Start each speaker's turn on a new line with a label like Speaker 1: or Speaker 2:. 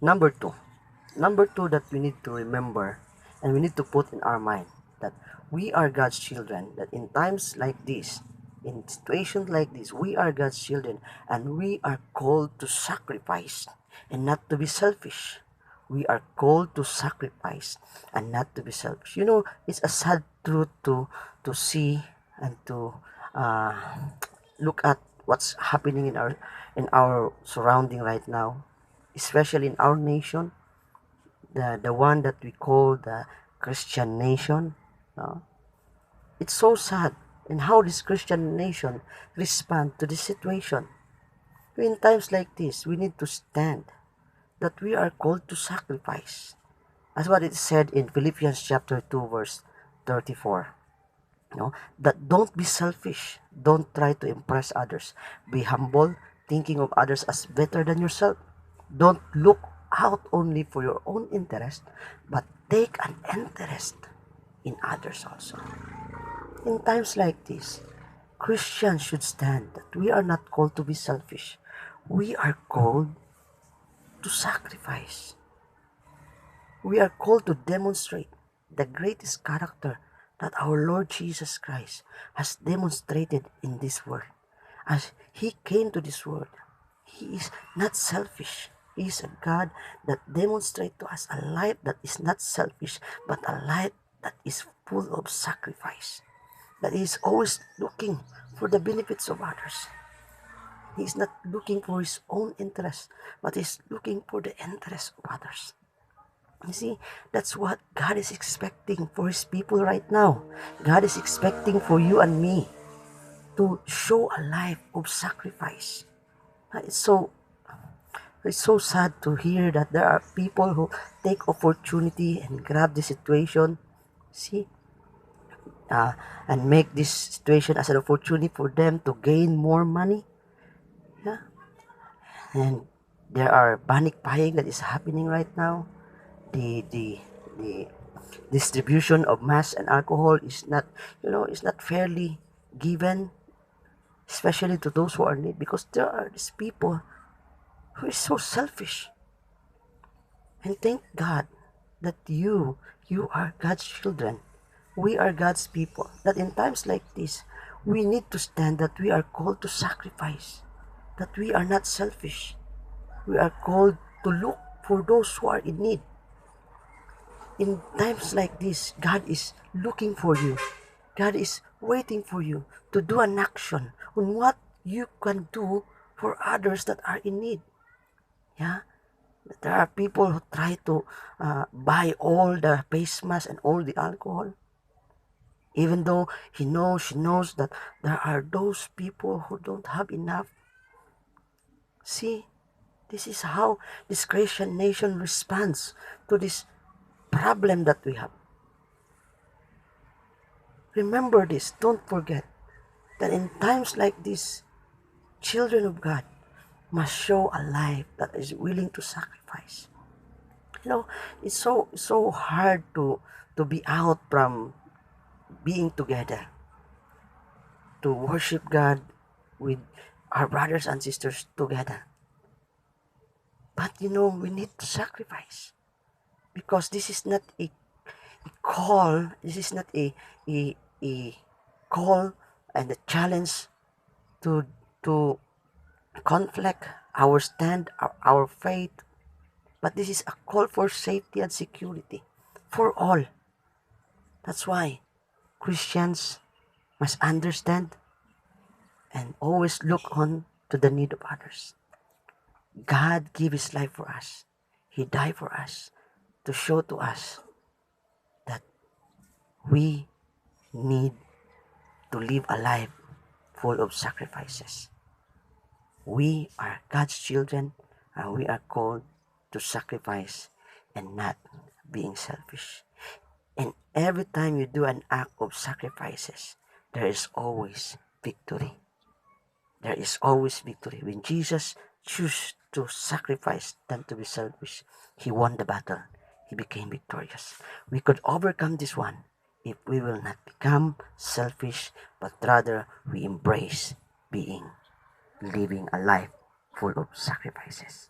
Speaker 1: Number two. Number two that we need to remember and we need to put in our mind that we are God's children, that in times like this, in situations like this, we are God's children and we are called to sacrifice and not to be selfish. We are called to sacrifice and not to be selfish. It's a sad truth to see and to uh, look at what's happening in our surrounding right now, especially in our nation, the one that we call the Christian nation. uh, it's so sad and how this Christian nation respond to this situation. In times like this, we need to stand that we are called to sacrifice. As what it said in Philippians chapter 2 verse 34. That don't be selfish. Don't try to impress others. Be humble, thinking of others as better than yourself. Don't look out only for your own interest, but take an interest in others also. In times like this, Christians should stand that we are not called to be selfish. We are called to sacrifice. We are called to demonstrate the greatest character that our Lord Jesus Christ has demonstrated in this world. As He came to this world, He is not selfish. He is a God that demonstrates to us a life that is not selfish, but a life that is full of sacrifice. That He is always looking for the benefits of others. He is not looking for His own interest, but He is looking for the interest of others. You see, that's what God is expecting for His people right now. God is expecting for you and me to show a life of sacrifice. It's so it's so sad to hear that there are people who take opportunity and grab the situation, see, uh, and make this situation as an opportunity for them to gain more money. Yeah, and there are panic buying that is happening right now. The distribution of mass and alcohol is not, is not fairly given, especially to those who are in need, because there are these people who is so selfish. And thank God that you are God's children. We are God's people. That in times like this, we need to stand that we are called to sacrifice. That we are not selfish. We are called to look for those who are in need. In times like this, God is looking for you. God is waiting for you to do an action on what you can do for others that are in need. Yeah, there are people who try to buy all the face mask and all the alcohol, even though she knows that there are those people who don't have enough. See, this is how this Christian nation responds to this problem that we have. Remember this, don't forget that in times like this, children of God must show a life that is willing to sacrifice. You know, it's so hard to be out from being together, to worship God with our brothers and sisters together. But we need to sacrifice because this is not a call, this is not a call and a challenge to to conflict our stand, our faith, but this is a call for safety and security for all. That's why Christians must understand and always look on to the need of others. God gave His life for us. He died for us to show to us that we need to live a life full of sacrifices. We are God's children and we are called to sacrifice and not being selfish. And every time you do an act of sacrifices, there is always victory. There is always victory. When Jesus chose to sacrifice than to be selfish, He won the battle. He became victorious. We could overcome this one if we will not become selfish, but rather we embrace living a life full of sacrifices.